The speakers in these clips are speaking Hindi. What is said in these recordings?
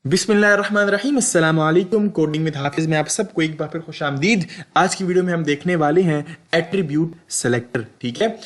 बिस्मिल्लाहिर्रहमानिर्रहीम अस्सलाम वालेकुम। कोडिंग विद हाफिज में आप सबको एक बार फिर खुश आमदीद। आज की वीडियो में हम देखने वाले हैं एट्रीब्यूट सेलेक्टर। ठीक है,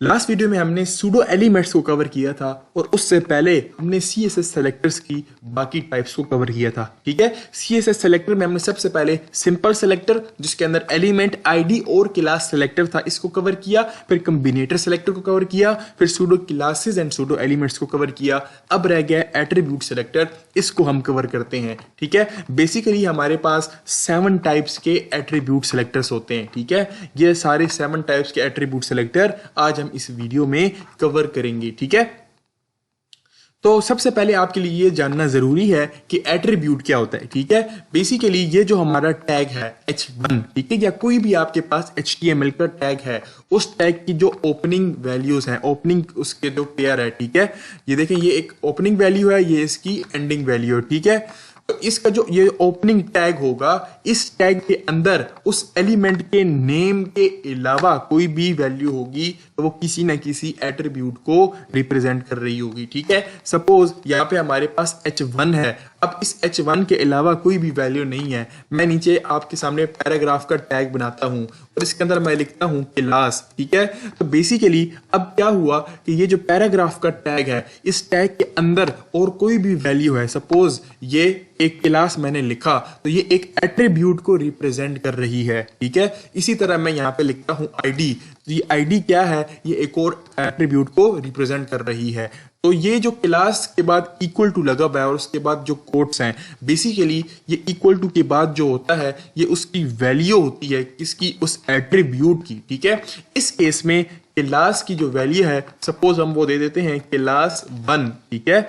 लास्ट वीडियो में हमने सूडो एलिमेंट्स को कवर किया था और उससे पहले हमने सीएसएस सेलेक्टर्स की बाकी टाइप्स को कवर किया था। ठीक है, सीएसएस सेलेक्टर में हमने सबसे पहले सिंपल सेलेक्टर जिसके अंदर एलिमेंट आईडी और क्लास सेलेक्टर था इसको कवर किया, फिर कॉम्बिनेटर सेलेक्टर को कवर किया, फिर pseudo classes and pseudo elements को कवर किया। अब रह गया एट्रीब्यूट सेलेक्टर, इसको हम कवर करते हैं। ठीक है, बेसिकली हमारे पास 7 टाइप्स के एट्रीब्यूट सेलेक्टर्स होते हैं। ठीक है, ये सारे 7 टाइप्स के एट्रीब्यूट सेलेक्टर आज हम इस वीडियो में कवर करेंगे। ठीक है, तो सबसे पहले आपके लिए ये जानना जरूरी है कि एट्रीब्यूट क्या होता है। ठीक है, बेसिकली ये जो हमारा टैग है h1, ठीक है, या कोई भी आपके पास HTML का टैग है, उस टैग की जो ओपनिंग वैल्यूज हैं, ओपनिंग उसके जो पेयर है, ठीक है, ये देखें, ये एक ओपनिंग वैल्यू है, ये इसकी एंडिंग वैल्यू है। ठीक है, तो इसका जो ये ओपनिंग टैग होगा, इस टैग के अंदर उस एलिमेंट के नेम के अलावा कोई भी वैल्यू होगी तो वो किसी ना किसी एट्रीब्यूट को रिप्रेजेंट कर रही होगी। ठीक है, सपोज यहाँ पे हमारे पास h1 है। अब इस h1 के अलावा कोई भी वैल्यू नहीं है। मैं नीचे आपके सामने पैराग्राफ का टैग बनाता हूं और इसके अंदर मैं लिखता हूं क्लास। ठीक है, तो बेसिकली अब क्या हुआ कि ये जो पैराग्राफ का टैग है, इस टैग के अंदर और कोई भी वैल्यू है, सपोज ये एक क्लास मैंने लिखा, तो ये एक एट्रीब्यूट को रिप्रेजेंट कर रही है। ठीक है, इसी तरह मैं यहाँ पे लिखता हूं आईडी, तो ये आईडी क्या है, ये एक और एट्रीब्यूट को रिप्रेजेंट कर रही है। तो ये जो क्लास के बाद इक्वल टू लगा हुआ है और उसके बाद जो कोट्स हैं, बेसिकली ये इक्वल टू के बाद जो होता है ये उसकी वैल्यू होती है किसकी, उस एट्रीब्यूट की। ठीक है, इस केस में क्लास की जो वैल्यू है, सपोज हम वो दे देते हैं क्लास 1। ठीक है,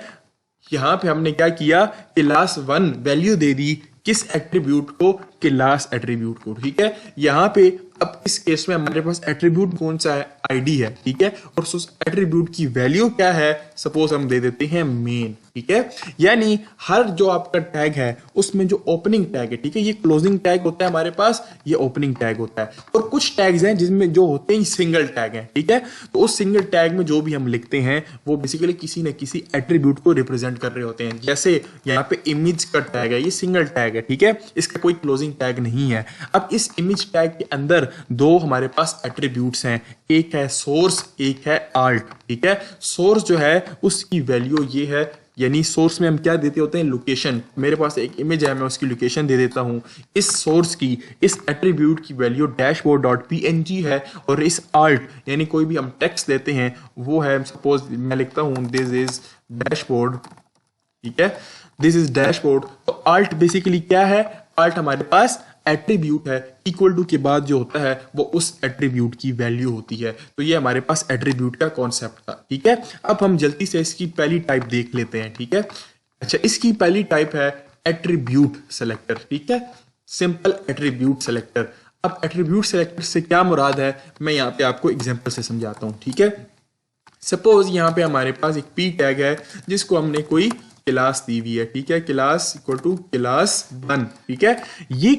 यहां पे हमने क्या किया, क्लास 1 वैल्यू दे दी किस एट्रीब्यूट को, क्लास एट्रीब्यूट को। ठीक है, यहां पे अब इस केस में हमारे पास एट्रीब्यूट कौन सा है, आईडी है। ठीक है, और उस एट्रीब्यूट की वैल्यू क्या है, सपोज हम दे देते हैं मेन। ठीक है, यानी हर जो आपका टैग है उसमें जो ओपनिंग टैग है, ठीक है, ये क्लोजिंग टैग होता है हमारे पास, ये ओपनिंग टैग होता है, और कुछ टैग्स हैं जिसमें जो होते हैं सिंगल टैग हैं। ठीक है, तो उस सिंगल टैग में जो भी हम लिखते हैं वो बेसिकली किसी न किसी एट्रीब्यूट को रिप्रेजेंट कर रहे होते हैं। जैसे यहाँ पे इमेज का टैग है, ये सिंगल टैग है। ठीक है, इसका कोई क्लोजिंग टैग नहीं है। अब इस इमेज टैग के अंदर दो हमारे पास एट्रीब्यूट्स हैं, एक है सोर्स, एक है आल्ट। ठीक है, सोर्स जो है उसकी वैल्यू ये है, यानी सोर्स में हम क्या देते होते हैं, लोकेशन। मेरे पास एक इमेज है, मैं उसकी लोकेशन दे देता हूं। इस सोर्स की, इस एट्रीब्यूट की वैल्यू dashboard.png है, और इस आल्ट यानी कोई भी हम टेक्स्ट देते हैं वो है, सपोज मैं लिखता हूं दिस इज डैशबोर्ड। ठीक है, दिस इज डैशबोर्ड। तो आल्ट बेसिकली क्या है, आल्ट हमारे पास एट्रीब्यूट है, इक्वल टू के बाद जो होता है वो उस एट्रीब्यूट की वैल्यू होती है। तो ये हमारे पास एट्रीब्यूट का कॉन्सेप्ट था। ठीक है, अब हम जल्दी से इसकी पहली टाइप देख लेते हैं। ठीक है, अच्छा, इसकी पहली टाइप है एट्रीब्यूट सेलेक्टर। ठीक है, सिंपल एट्रीब्यूट सेलेक्टर। अब एट्रीब्यूट सेलेक्टर से क्या मुराद है, मैं यहाँ पे आपको एग्जाम्पल से समझाता हूँ। ठीक है, सपोज यहाँ पे हमारे पास एक पी टैग है जिसको हमने कोई क्लास दी हुई है। ठीक है, क्लास इक्वल टू क्लास 1। ठीक है, ये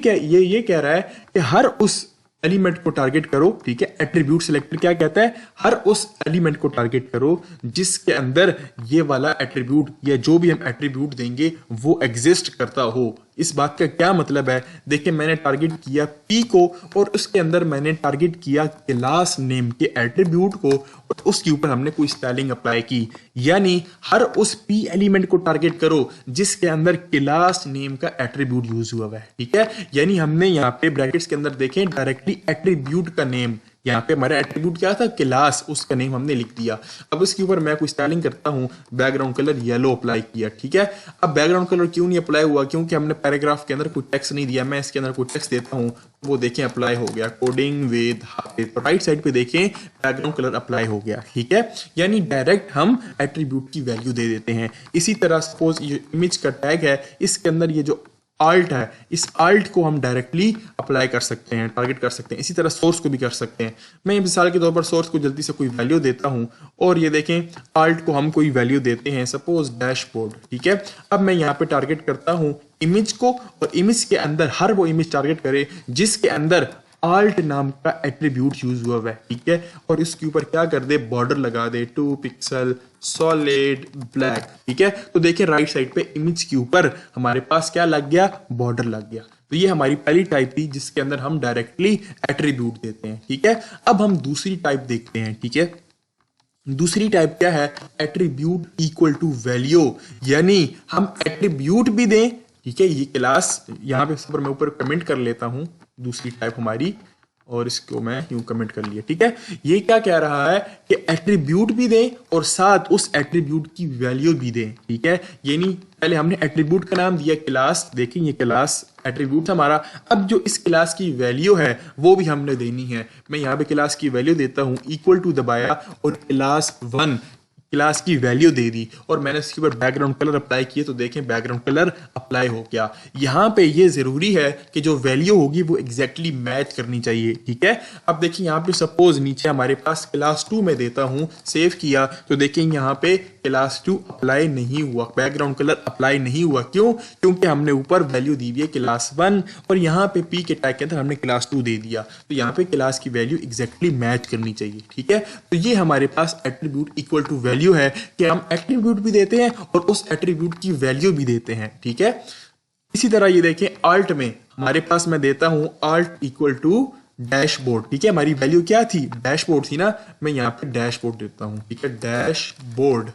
कह रहा है कि हर उस एलिमेंट को टारगेट करो। ठीक है, एट्रीब्यूट सेलेक्टर क्या कहता है, हर उस एलिमेंट को टारगेट करो जिसके अंदर ये वाला एट्रीब्यूट या जो भी हम एट्रीब्यूट देंगे वो एग्जिस्ट करता हो। इस बात का क्या मतलब है, देखिए, मैंने टारगेट किया पी को और उसके अंदर मैंने टारगेट किया क्लास नेम के एट्रीब्यूट को और उसके ऊपर हमने कोई स्टाइलिंग अप्लाई की। यानी हर उस पी एलिमेंट को टारगेट करो जिसके अंदर क्लास नेम का एट्रीब्यूट यूज हुआ है। ठीक है, यानी हमने यहाँ पे ब्रैकेट्स के अंदर देखें डायरेक्टली एट्रीब्यूट का नेम, यहाँ पे हमारा एट्रीब्यूट क्या था, क्लास, उसका नेम हमने लिख दिया। अब इसके ऊपर मैं कोई स्टाइलिंग करता हूँ, बैकग्राउंड कलर येलो अप्लाई किया। ठीक है, अब बैकग्राउंड कलर क्यों नहीं अप्लाई हुआ, क्योंकि हमने पैराग्राफ के अंदर कोई टेक्स्ट नहीं दिया। मैं इसके अंदर कोई टेक्स्ट देता हूँ, वो देखें अप्लाई हो गया, कोडिंग विद हाफिज। तो राइट साइड पे देखें बैकग्राउंड कलर अप्लाई हो गया। ठीक है, यानी डायरेक्ट हम एट्रीब्यूट की वैल्यू दे देते हैं। इसी तरह सपोज ये इमेज का टैग है, इसके अंदर ये जो आल्ट है, इस आल्ट को हम डायरेक्टली अप्लाई कर सकते हैं, टारगेट कर सकते हैं। इसी तरह सोर्स को भी कर सकते हैं। मैं मिसाल के तौर पर सोर्स को जल्दी से कोई वैल्यू देता हूं और ये देखें आल्ट को हम कोई वैल्यू देते हैं, सपोज डैशबोर्ड। ठीक है, अब मैं यहाँ पे टारगेट करता हूं इमेज को, और इमेज के अंदर हर वो इमेज टारगेट करे जिसके अंदर alt नाम का एट्रीब्यूट यूज हुआ है, ठीक है। और इसके ऊपर क्या कर दे, बॉर्डर लगा दे 2 पिक्सल सॉलिड ब्लैक, ठीक है। तो देखिए राइट साइड पे इमेज के ऊपर हमारे पास क्या लग गया, बॉर्डर लग गया। तो ये हमारी पहली टाइप थी जिसके अंदर हम डायरेक्टली एट्रीब्यूट देते हैं, ठीक है। अब हम दूसरी टाइप देखते हैं, ठीक है। दूसरी टाइप क्या है, एट्रीब्यूट इक्वल टू वैल्यू, यानी हम एट्रीब्यूट भी दें, ठीक है। ये क्लास यहाँ पे मैं ऊपर कमेंट कर लेता हूं दूसरी टाइप हमारी, और इसको मैं यूं कमेंट कर लिया, ठीक है। ये क्या कह रहा है कि एट्रीब्यूट भी दें और साथ उस एट्रीब्यूट की वैल्यू भी दें, ठीक है। यानी पहले हमने एट्रीब्यूट का नाम दिया क्लास, देखिए ये क्लास एट्रीब्यूट हमारा। अब जो इस क्लास की वैल्यू है वो भी हमने देनी है। मैं यहाँ पे क्लास की वैल्यू देता हूं, इक्वल टू दबाया और क्लास 1 क्लास की वैल्यू दे दी, और मैंने इसके ऊपर बैकग्राउंड कलर अप्लाई किए, तो देखें बैकग्राउंड कलर अप्लाई हो गया। यहां पे ये जरूरी है कि जो वैल्यू होगी वो एग्जैक्टली मैच करनी चाहिए, ठीक है। अब देखिए यहाँ पे सपोज नीचे हमारे पास क्लास 2 में देता हूं, सेव किया, तो देखिए यहाँ पे क्लास 2 अप्लाई नहीं हुआ, बैकग्राउंड कलर अप्लाई नहीं हुआ। क्यों? क्योंकि हमने ऊपर वैल्यू दी है क्लास 1 और यहाँ पे पी के टैग के अंदर हमने क्लास 2 दे दिया, तो यहाँ पे क्लास की वैल्यू एग्जैक्टली मैच करनी चाहिए, ठीक है। तो ये हमारे पास एट्रीब्यूट इक्वल टू वैल्यू है कि हम एट्रीब्यूट भी देते हैं और उस एट्रीब्यूट की वैल्यू भी देते हैं, ठीक है। इसी तरह ये देखें आल्ट में हमारे पास मैं देता हूं आल्ट इक्वल टू डैशबोर्ड, ठीक है। हमारी वैल्यू क्या थी, डैशबोर्ड थी ना, मैं यहां पे डैशबोर्ड देता हूं, ठीक है, डैशबोर्ड।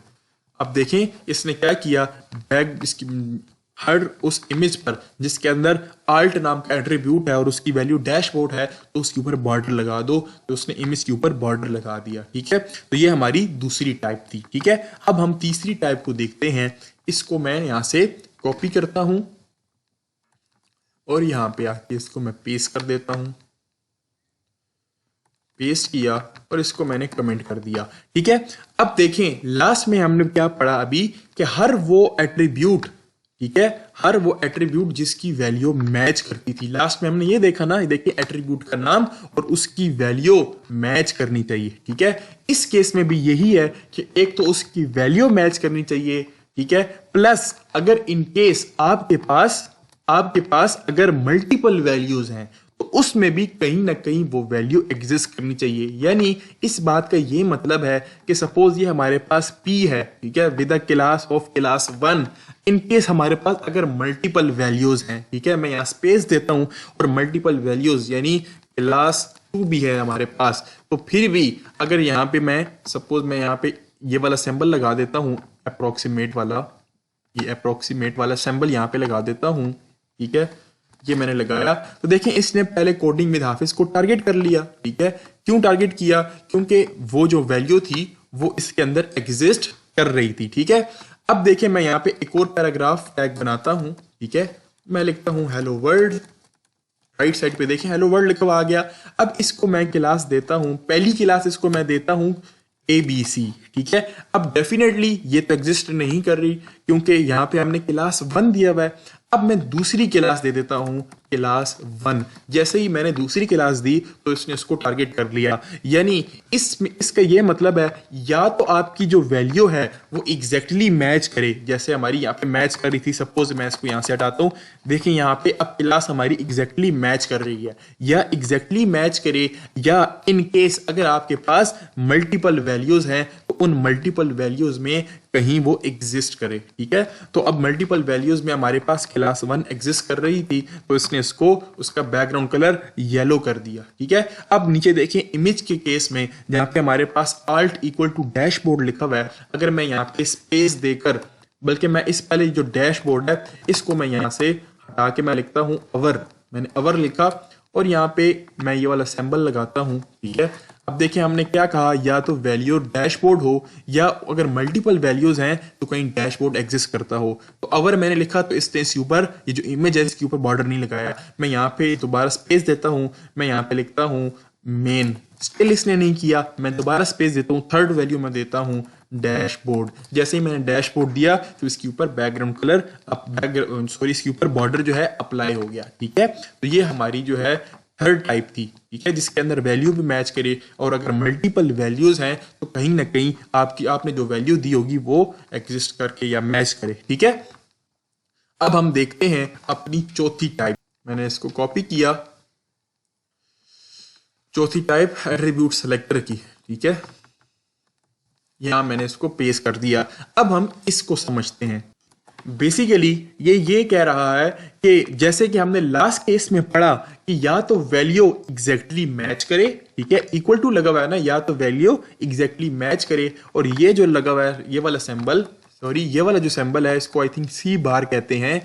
अब देखें इसने क्या किया, बैक इसकी हर उस इमेज पर जिसके अंदर आल्ट नाम का एट्रीब्यूट है और उसकी वैल्यू डैशबोर्ड है, तो उसके ऊपर बॉर्डर लगा दो, तो उसने इमेज के ऊपर बॉर्डर लगा दिया, ठीक है। तो ये हमारी दूसरी टाइप थी, ठीक है। अब हम तीसरी टाइप को देखते हैं। इसको मैं यहां से कॉपी करता हूं और यहां पे आके इसको मैं पेस्ट कर देता हूं, पेस्ट किया और इसको मैंने कमेंट कर दिया, ठीक है। अब देखें लास्ट में हमने क्या पढ़ा अभी कि हर वो एट्रीब्यूट, ठीक है, हर वो एट्रीब्यूट जिसकी वैल्यू मैच करती थी, लास्ट में हमने ये देखा ना, देखिए एट्रीब्यूट का नाम और उसकी वैल्यू मैच करनी चाहिए, ठीक है। इस केस में भी यही है कि एक तो उसकी वैल्यू मैच करनी चाहिए, ठीक है, प्लस अगर इन केस आपके पास अगर मल्टीपल वैल्यूज हैं तो उसमें भी कहीं ना कहीं वो वैल्यू एग्जिस्ट करनी चाहिए। यानी इस बात का ये मतलब है कि सपोज ये हमारे पास P है, ठीक है, with a class of class 1। In case हमारे पास अगर मल्टीपल वैल्यूज हैं, ठीक है, मैं यहाँ स्पेस देता हूं और मल्टीपल वैल्यूज यानी क्लास 2 भी है हमारे पास, तो फिर भी अगर यहाँ पे मैं सपोज मैं यहाँ पे ये वाला सिंबल लगा देता हूँ अप्रोक्सीमेट वाला, ये अप्रोक्सीमेट वाला सिंबल यहाँ पे लगा देता हूँ, ठीक है, ये मैंने लगाया, तो देखें इसने पहले कोडिंग विद हाफिज को टारगेट कर लिया, ठीक है। क्यों टारगेट किया? क्योंकि वो जो वैल्यू थी वो इसके अंदर एग्जिस्ट कर रही थी, ठीक है। अब देखें मैं यहाँ पे एक और पैराग्राफ टैग बनाता हूं, ठीक है, मैं लिखता हूं हेलो वर्ल्ड, राइट साइड पे देखें हेलो वर्ल्ड लिखा हुआ आ गया। अब इसको मैं क्लास देता हूं, पहली क्लास इसको मैं देता हूं ABC, ठीक है। अब डेफिनेटली ये तो एग्जिस्ट नहीं कर रही क्योंकि यहाँ पे हमने क्लास 1 दिया हुआ है। अब मैं दूसरी क्लास दे देता हूं क्लास 1। जैसे ही मैंने दूसरी क्लास दी तो इसने इसको टारगेट कर लिया। यानी इसका ये मतलब है या तो आपकी जो वैल्यू है वो एग्जैक्टली मैच करे, जैसे हमारी यहाँ पे मैच कर रही थी, सपोज मैं इसको यहाँ से हटाता हूँ, देखिए यहाँ पे अब क्लास हमारी एग्जैक्टली मैच कर रही है, या एग्जैक्टली मैच करे, या इन केस अगर आपके पास मल्टीपल वैल्यूज हैं तो उन मल्टीपल वैल्यूज में कहीं वो एग्जिस्ट करे, ठीक है। तो अब मल्टीपल वैल्यूज में हमारे पास क्लास 1 एग्जिस्ट कर रही थी तो इसने इसको उसका बैकग्राउंड कलर येलो कर दिया, ठीक है। अब नीचे देखिए इमेज के केस में जहां पे हमारे पास आल्ट इक्वल टू डैशबोर्ड लिखा हुआ है, अगर मैं यहाँ पे स्पेस देकर, बल्कि मैं इस पहले जो डैशबोर्ड है इसको मैं यहाँ से हटा के मैं लिखता हूँ अवर, मैंने अवर लिखा और यहाँ पे मैं ये वाला सिंबल लगाता हूँ, ठीक है। अब देखिए हमने क्या कहा, या तो वैल्यू डैशबोर्ड हो या अगर मल्टीपल वैल्यूज हैं तो कहीं डैशबोर्ड एग्जिस्ट करता हो। तो अगर मैंने लिखा तो इसने इसके ऊपर ये जो इमेज है इसके ऊपर बॉर्डर नहीं लगाया। मैं यहाँ पे दोबारा स्पेस देता हूँ, मैं यहाँ पे लिखता हूँ मेन, स्टिल इसने नहीं किया, मैं दोबारा स्पेस देता हूँ, थर्ड वैल्यू मैं देता हूँ डैशबोर्ड। जैसे ही मैंने डैशबोर्ड दिया तो इसके ऊपर बैकग्राउंड कलर इसके ऊपर बॉर्डर जो है अप्लाई हो गया, ठीक है। तो ये हमारी जो है थर्ड टाइप थी, ठीक है, जिसके अंदर वैल्यू भी मैच करे और अगर मल्टीपल वैल्यूज हैं तो कहीं ना कहीं आपने जो वैल्यू दी होगी वो एग्जिस्ट करके या मैच करे, ठीक है। अब हम देखते हैं अपनी चौथी टाइप। मैंने इसको कॉपी किया चौथी टाइप एट्रीब्यूट सेलेक्टर की, ठीक है। यहां मैंने इसको पेस्ट कर दिया। अब हम इसको समझते हैं। बेसिकली ये कह रहा है कि जैसे कि हमने लास्ट केस में पढ़ा कि या तो वैल्यू एग्जैक्टली मैच करे, ठीक है, इक्वल टू लगा हुआ है ना, या तो वैल्यू एग्जैक्टली मैच करे, और ये जो लगा हुआ है ये वाला सिंबल, सॉरी ये वाला जो सिंबल है इसको आई थिंक सी बार कहते हैं,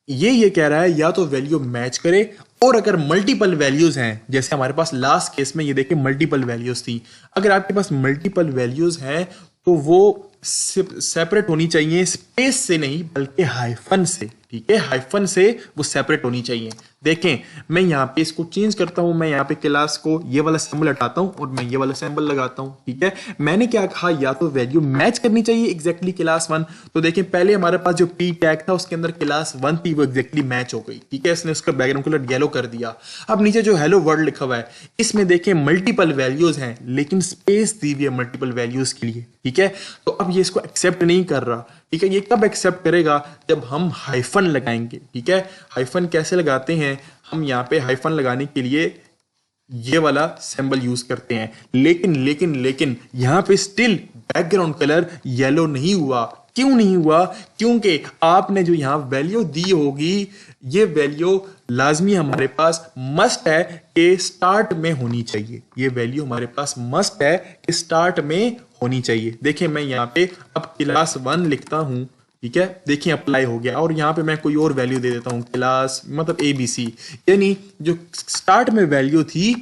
ये कह रहा है या तो वैल्यू मैच करे, और अगर मल्टीपल वैल्यूज हैं, जैसे हमारे पास लास्ट केस में ये देखिए मल्टीपल वैल्यूज थी, अगर आपके पास मल्टीपल वैल्यूज हैं तो वो सेपरेट होनी चाहिए स्पेस से नहीं बल्कि हाइफन से, ठीक है, हाइफन से वो सेपरेट होनी चाहिए। देखें मैं यहाँ पे इसको चेंज करता हूं, मैं यहाँ पे क्लास को ये वाला सिंबल हटाता हूं और मैं ये वाला सिंबल लगाता हूं, ठीक है। मैंने क्या कहा, या तो वैल्यू मैच करनी चाहिए एग्जैक्टली क्लास 1, तो देखें पहले हमारे पास जो पी टैग था उसके अंदर क्लास 1 थी, वो एग्जैक्टली मैच हो गई, ठीक है, इसने उसका बैकग्राउंड कलर येलो कर दिया। अब नीचे जो हेलो वर्ल्ड लिखा हुआ है इसमें देखें मल्टीपल वैल्यूज हैं लेकिन स्पेस दी हुई है मल्टीपल वैल्यूज के लिए, ठीक है। तो अब ये इसको एक्सेप्ट नहीं कर रहा, ठीक है। ये कब एक्सेप्ट करेगा, जब हम हाइफन लगाएंगे, ठीक है। हाइफन कैसे लगाते हैं, हम यहाँ पे हाइफन लगाने के लिए ये वाला सिंबल यूज करते हैं, लेकिन यहाँ पे स्टिल बैकग्राउंड कलर येलो नहीं हुआ। क्यों नहीं हुआ, क्योंकि आपने जो यहाँ वैल्यू दी होगी ये वैल्यू लाजमी हमारे पास मस्ट है कि स्टार्ट में होनी चाहिए, ये वैल्यू हमारे पास मस्ट है कि स्टार्ट में होनी चाहिए। देखिए मैं यहाँ पे अब क्लास 1 लिखता हूं, ठीक है, देखिए अप्लाई हो गया, और यहाँ पे मैं कोई और वैल्यू दे देता हूँ क्लास मतलब ABC, यानी जो स्टार्ट में वैल्यू थी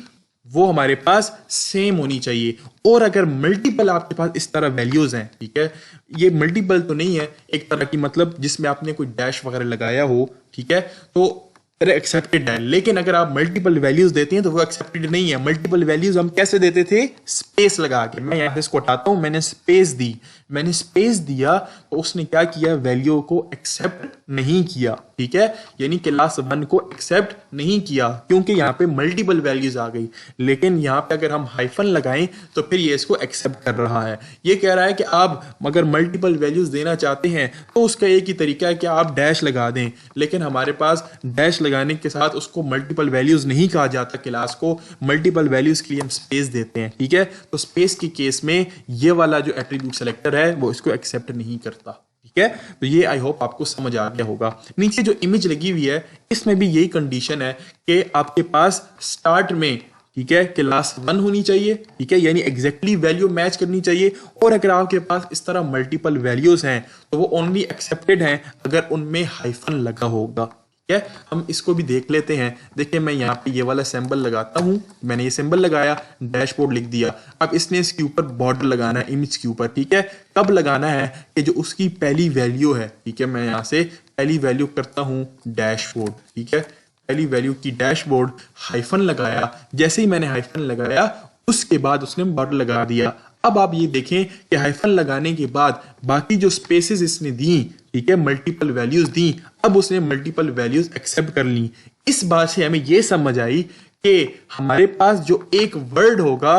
वो हमारे पास सेम होनी चाहिए। और अगर मल्टीपल आपके पास इस तरह वैल्यूज हैं, ठीक है, ये मल्टीपल तो नहीं है एक तरह की, मतलब जिसमें आपने कोई डैश वगैरह लगाया हो, ठीक है, तो एक्सेप्टेड है। लेकिन अगर आप मल्टीपल वैल्यूज देते हैं तो वो एक्सेप्टेड नहीं है। मल्टीपल वैल्यूज हम कैसे देते थे, स्पेस लगा के। मैं यहां से इसको हटाता हूं, मैंने स्पेस दी, मैंने स्पेस दिया तो उसने क्या किया, वैल्यू को एक्सेप्ट नहीं किया, ठीक है, यानी क्लास 1 को एक्सेप्ट नहीं किया क्योंकि यहाँ पे मल्टीपल वैल्यूज आ गई। लेकिन यहाँ पे अगर हम हाइफन लगाएं तो फिर ये इसको एक्सेप्ट कर रहा है। ये कह रहा है कि आप अगर मल्टीपल वैल्यूज देना चाहते हैं तो उसका एक ही तरीका है कि आप डैश लगा दें, लेकिन हमारे पास डैश लगाने के साथ उसको मल्टीपल वैल्यूज नहीं कहा जाता, क्लास को मल्टीपल वैल्यूज के लिए हम स्पेस देते हैं, ठीक है। तो स्पेस के केस में ये वाला जो एट्रीब्यूट सेलेक्टर है वो इसको एक्सेप्ट नहीं करता, ठीक है। तो ये आई होप आपको समझ आ गया होगा। नीचे जो इमेज लगी हुई है इसमें भी यही कंडीशन है कि आपके पास स्टार्ट में, ठीक है, क्लास 1 होनी चाहिए, ठीक है, यानी एग्जैक्टली वैल्यू मैच करनी चाहिए। और अगर आपके पास इस तरह मल्टीपल वैल्यूज हैं तो वो ओनली एक्सेप्टेड हैं अगर उनमें हाइफन लगा होगा, ठीक है। हम इसको भी देख लेते हैं। देखिए मैं यहाँ पे ये वाला सिंबल लगाता हूं, मैंने ये सिंबल लगाया, डैशबोर्ड लिख दिया। अब इसने इसके ऊपर बॉर्डर लगाना है इमेज के ऊपर, ठीक है। कब लगाना है कि जो उसकी पहली वैल्यू है, ठीक है, मैं यहाँ से पहली वैल्यू करता हूं डैशबोर्ड, ठीक है, पहली वैल्यू की डैशबोर्ड, हाइफन लगाया। जैसे ही मैंने हाइफन लगाया उसके बाद उसने बॉर्डर लगा दिया। अब आप ये देखें कि हाइफन लगाने के बाद बाकी जो स्पेसेस इसने दी, ठीक है, मल्टीपल वैल्यूज दी, अब उसने मल्टीपल वैल्यूज एक्सेप्ट कर ली। इस बात से हमें यह समझ आई कि हमारे पास जो एक वर्ड होगा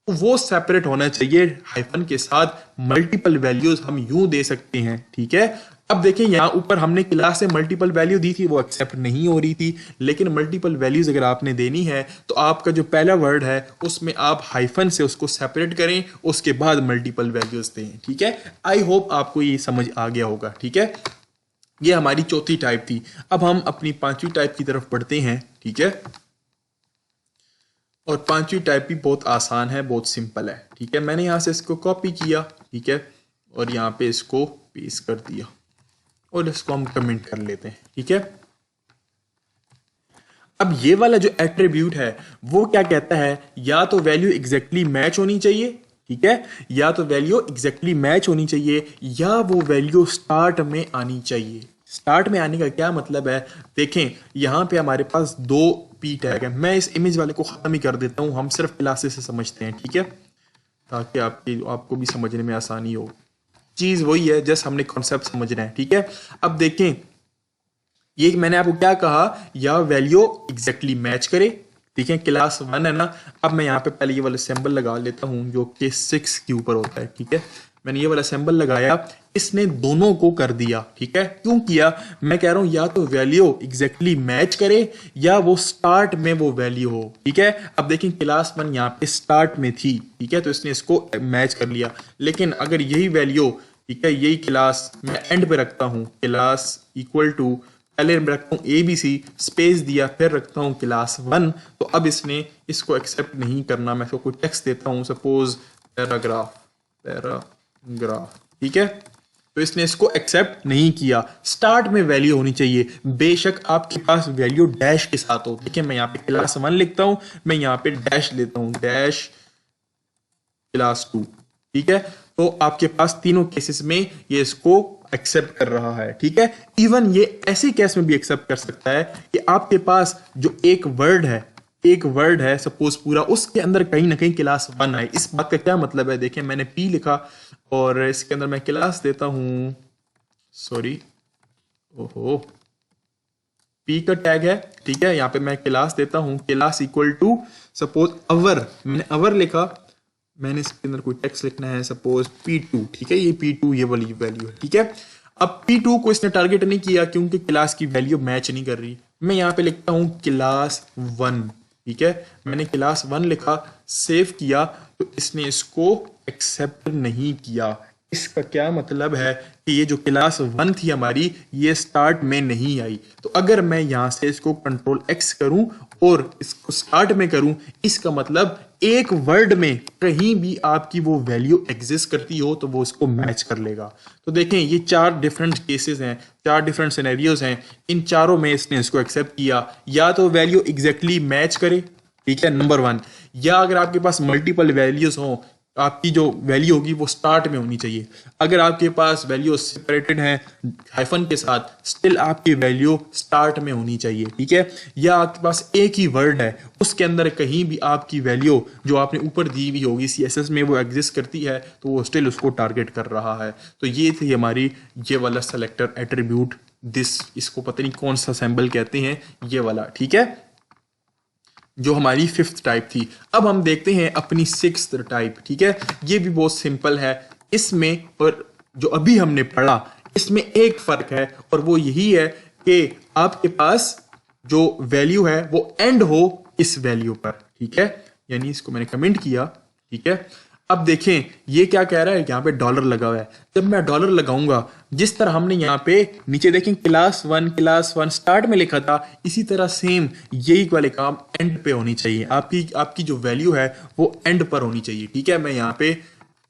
वो सेपरेट होना चाहिए हाइफन के साथ। मल्टीपल वैल्यूज हम यूं दे सकते हैं, ठीक है। अब देखिए यहां ऊपर हमने क्लास से मल्टीपल वैल्यू दी थी, वो एक्सेप्ट नहीं हो रही थी, लेकिन मल्टीपल वैल्यूज अगर आपने देनी है तो आपका जो पहला वर्ड है उसमें आप हाइफन से उसको सेपरेट करें, उसके बाद मल्टीपल वैल्यूज दें, ठीक है। आई होप आपको ये समझ आ गया होगा, ठीक है। ये हमारी चौथी टाइप थी। अब हम अपनी पांचवी टाइप की तरफ बढ़ते हैं, ठीक है। और पांचवी टाइप भी बहुत आसान है, बहुत सिंपल है, ठीक है। मैंने यहां से इसको कॉपी किया, ठीक है, और यहां पे इसको पेस्ट कर दिया और इसको हम कमेंट कर लेते हैं, ठीक है। अब ये वाला जो एट्रीब्यूट है वो क्या कहता है, या तो वैल्यू एग्जैक्टली मैच होनी चाहिए, ठीक है, या तो वैल्यू एग्जैक्टली मैच होनी चाहिए, या वो वैल्यू स्टार्ट में आनी चाहिए। स्टार्ट में आने का क्या मतलब है, देखें यहां पे हमारे पास 2 पी टैग है। मैं इस इमेज वाले को खत्म ही कर देता हूं, हम सिर्फ क्लासेस से समझते हैं, ठीक है, ताकि आपको भी समझने में आसानी हो। चीज वही है, जस्ट हमने कॉन्सेप्ट समझना है, ठीक है। अब देखें ये मैंने आपको क्या कहा, या वैल्यू एग्जैक्टली मैच करे, ठीक है, क्लास 1 है ना। अब मैं यहाँ पे पहले ये वाला सिंबल लगा लेता हूं जो कि 6 के ऊपर होता है, ठीक है। मैंने ये वाला सिंबल लगाया, इसने दोनों को कर दिया। ठीक है, क्यों किया? मैं कह रहा हूं या तो वैल्यू एग्जैक्टली मैच करे या वो स्टार्ट में वो वैल्यू हो। ठीक है, अब देखें क्लास 1 यहाँ पे स्टार्ट में थी। ठीक है, तो इसने इसको मैच कर लिया। लेकिन अगर यही वैल्यू, ठीक है, यही क्लास मैं एंड पे रखता हूं, क्लास इक्वल टू, पहले रखता हूँ ABC स्पेस दिया, फिर रखता हूँ क्लास 1, तो अब इसने इसको एक्सेप्ट नहीं करना। मैं इसको कोई टेक्स्ट देता हूँ, सपोज पैराग्राफ। ठीक है, तो इसने इसको एक्सेप्ट नहीं किया। स्टार्ट में वैल्यू होनी चाहिए, बेशक आपके पास वैल्यू डैश के साथ हो। देखिए मैं यहाँ पे क्लास 1 लिखता हूँ, मैं यहाँ पे डैश लेता हूँ, डैश क्लास 2। ठीक है, तो आपके पास तीनों केसेस में ये इसको एक्सेप्ट कर रहा है। ठीक है, इवन ये ऐसे केस में भी एक्सेप्ट कर सकता है कि आपके पास जो एक वर्ड है सपोज पूरा, उसके अंदर कहीं ना कहीं क्लास 1 है। इस बात का क्या मतलब है? देखिए मैंने P लिखा और इसके अंदर मैं क्लास देता हूं, सॉरी, ओहो, P का टैग है। ठीक है, यहाँ पे मैं क्लास देता हूं, क्लास इक्वल टू सपोज अवर, मैंने अवर लिखा, मैंने इसके अंदर कोई टेक्स्ट लिखना है, सपोज P2। ठीक है, ये P2 ये वाली वैल्यू है। ठीक है, अब P2 को इसने टारगेट नहीं किया क्योंकि क्लास की वैल्यू मैच नहीं कर रही। मैं यहाँ पे लिखता हूँ क्लास 1। ठीक है, मैंने क्लास 1 लिखा, सेव किया, तो इसने इसको एक्सेप्ट नहीं किया। इसका क्या मतलब है कि ये जो क्लास 1 थी हमारी, ये स्टार्ट में नहीं आई। तो अगर मैं यहां से इसको कंट्रोल X करूं और इसको स्टार्ट में करूं, इसका मतलब एक वर्ड में कहीं भी आपकी वो वैल्यू एग्जिस्ट करती हो तो वो इसको मैच कर लेगा। तो देखें ये 4 डिफरेंट केसेस हैं, 4 डिफरेंट सिनेरियोज हैं, इन चारों में इसने इसको एक्सेप्ट किया। या तो वैल्यू एग्जैक्टली मैच करे, ठीक है, नंबर 1, या अगर आपके पास मल्टीपल वैल्यूज हो, आपकी जो वैल्यू होगी वो स्टार्ट में होनी चाहिए। अगर आपके पास वैल्यू सेपरेटेड है हाइफन के साथ, स्टिल आपकी वैल्यू स्टार्ट में होनी चाहिए। ठीक है, या आपके पास एक ही वर्ड है, उसके अंदर कहीं भी आपकी वैल्यू जो आपने ऊपर दी हुई होगी CSS में वो एग्जिस्ट करती है, तो वो स्टिल उसको टारगेट कर रहा है। तो ये थी हमारी ये वाला सेलेक्टर एट्रीब्यूट दिस, इसको पता नहीं कौन सा सिंबल कहते हैं, ये वाला। ठीक है, जो हमारी 5th टाइप थी। अब हम देखते हैं अपनी 6th टाइप। ठीक है, ये भी बहुत सिंपल है। इसमें और जो अभी हमने पढ़ा, इसमें एक फर्क है और वो यही है कि आपके पास जो वैल्यू है वो एंड हो इस वैल्यू पर। ठीक है, यानी इसको मैंने कमेंट किया। ठीक है, अब देखें ये क्या कह रहा है, यहाँ पे डॉलर लगा हुआ है। जब मैं डॉलर लगाऊंगा, जिस तरह हमने यहाँ पे नीचे देखें क्लास 1 स्टार्ट में लिखा था, इसी तरह सेम यही वाले काम एंड पे होनी चाहिए। आपकी जो वैल्यू है वो एंड पर होनी चाहिए। ठीक है, मैं यहाँ पे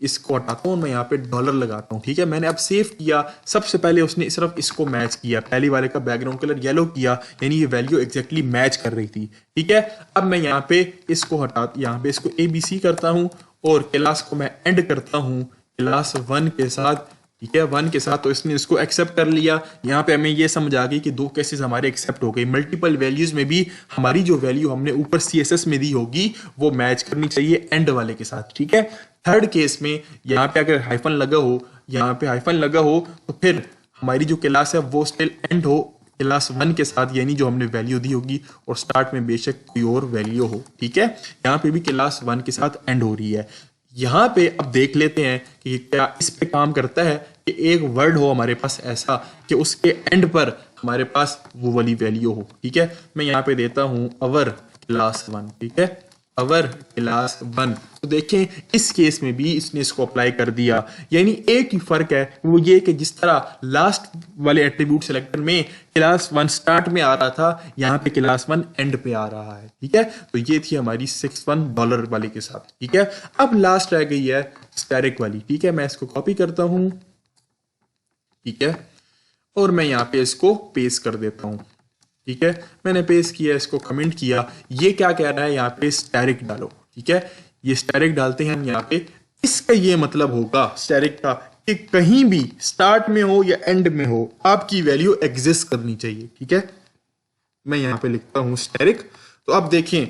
इसको हटाता हूँ, मैं यहाँ पे डॉलर लगाता हूँ। ठीक है, मैंने अब सेव किया, सबसे पहले उसने सिर्फ इसको मैच किया, पहली वाले का बैकग्राउंड कलर येलो किया, यानी ये वैल्यू एग्जैक्टली मैच कर रही थी। ठीक है, अब मैं यहाँ पे इसको यहाँ पे इसको ABC करता हूँ और क्लास को मैं एंड करता हूँ क्लास 1 के साथ। ठीक है, 1 के साथ, तो इसने इसको एक्सेप्ट कर लिया। यहाँ पे हमें ये समझ आ गई कि 2 केसेस हमारे एक्सेप्ट हो गए। मल्टीपल वैल्यूज में भी हमारी जो वैल्यू हमने ऊपर CSS में दी होगी वो मैच करनी चाहिए एंड वाले के साथ। ठीक है, 3rd केस में यहाँ पे अगर हाइफन लगा हो, यहाँ पे हाइफन लगा हो, तो फिर हमारी जो क्लास है वो स्टिल एंड हो क्लास 1 के साथ, यानी जो हमने वैल्यू दी होगी, और स्टार्ट में बेशक कोई और वैल्यू हो। ठीक है, यहाँ पे भी क्लास 1 के साथ एंड हो रही है। यहाँ पे अब देख लेते हैं कि क्या इस पे काम करता है कि एक वर्ड हो हमारे पास ऐसा कि उसके एंड पर हमारे पास वो वाली वैल्यू हो। ठीक है, मैं यहाँ पे देता हूँ अवर क्लास 1। ठीक है, अवर क्लास 1, तो देखें इस केस में भी इसने इसको अप्लाई कर दिया। यानी एक ही फर्क है, वो ये कि जिस तरह लास्ट वाले एट्रीब्यूट सिलेक्टर में क्लास 1 स्टार्ट में आ रहा था, यहाँ पे क्लास 1 एंड पे आ रहा है। ठीक है, तो ये थी हमारी 6th डॉलर वाले के साथ। ठीक है, अब लास्ट रह गई है स्टैटिक वाली। ठीक है, मैं इसको कॉपी करता हूं। ठीक है, और मैं यहाँ पे इसको पेस्ट कर देता हूं। ठीक है, मैंने पेस्ट किया, इसको कमेंट किया। ये क्या कह रहा है, यहाँ पे स्टैटिक डालो। ठीक है, ये स्टैटिक डालते हैं हम यहाँ पे। इसका ये मतलब होगा स्टैटिक का कि कहीं भी स्टार्ट में हो या एंड में हो, आपकी वैल्यू एग्जिस्ट करनी चाहिए। ठीक है, मैं यहाँ पे लिखता हूँ स्टैटिक। तो अब देखें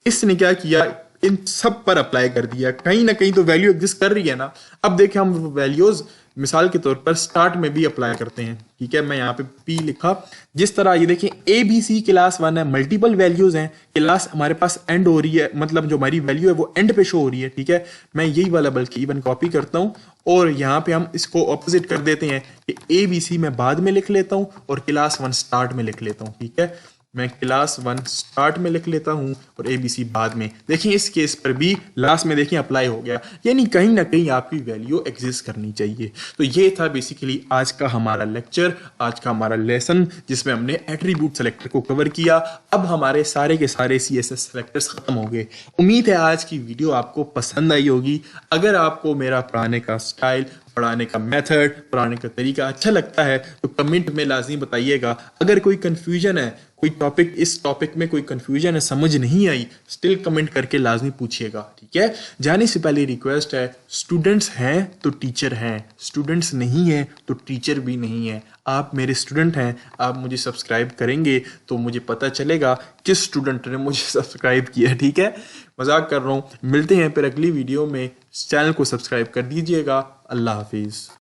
इसने क्या किया, इन सब पर अप्लाई कर दिया, कहीं ना कहीं तो वैल्यू एग्जिस्ट कर रही है ना। अब देखें हम वैल्यूज मिसाल के तौर पर स्टार्ट में भी अप्लाई करते हैं, ठीक है। मैं यहाँ पे P लिखा, जिस तरह ये देखिए ABC क्लास 1 है, मल्टीपल वैल्यूज हैं, क्लास हमारे पास एंड हो रही है, मतलब जो हमारी वैल्यू है वो एंड पे शो हो रही है, ठीक है। मैं यही वाला बल्कि इवन कॉपी करता हूँ और यहाँ पे हम इसको ऑपोजिट कर देते हैं कि ABC मैं बाद में लिख लेता हूँ और क्लास 1 स्टार्ट में लिख लेता हूँ, ठीक है। मैं क्लास 1 स्टार्ट में लिख लेता हूं और ABC बाद में। देखिए इस केस पर भी लास्ट में देखिए अप्लाई हो गया, यानी कहीं ना कहीं आपकी वैल्यू एग्जिस्ट करनी चाहिए। तो ये था बेसिकली आज का हमारा लेक्चर, आज का हमारा लेसन, जिसमें हमने एट्रीब्यूट सेलेक्टर को कवर किया। अब हमारे सारे के सारे CSS सेलेक्टर्स खत्म हो गए। उम्मीद है आज की वीडियो आपको पसंद आई होगी। अगर आपको मेरा पढ़ाने का स्टाइल, पढ़ाने का मेथड, पढ़ाने का तरीका अच्छा लगता है तो कमेंट में लाजमी बताइएगा। अगर कोई कंफ्यूजन है, कोई टॉपिक, इस टॉपिक में कोई कंफ्यूजन है, समझ नहीं आई, स्टिल कमेंट करके लाजमी पूछिएगा, ठीक है। जाने से पहले रिक्वेस्ट है, स्टूडेंट्स हैं तो टीचर हैं, स्टूडेंट्स नहीं हैं तो टीचर भी नहीं है। आप मेरे स्टूडेंट हैं, आप मुझे सब्सक्राइब करेंगे तो मुझे पता चलेगा किस स्टूडेंट ने मुझे सब्सक्राइब किया, ठीक है। मजाक कर रहा हूँ। मिलते हैं फिर अगली वीडियो में, चैनल को सब्सक्राइब कर दीजिएगा। अल्लाह हाफिज़।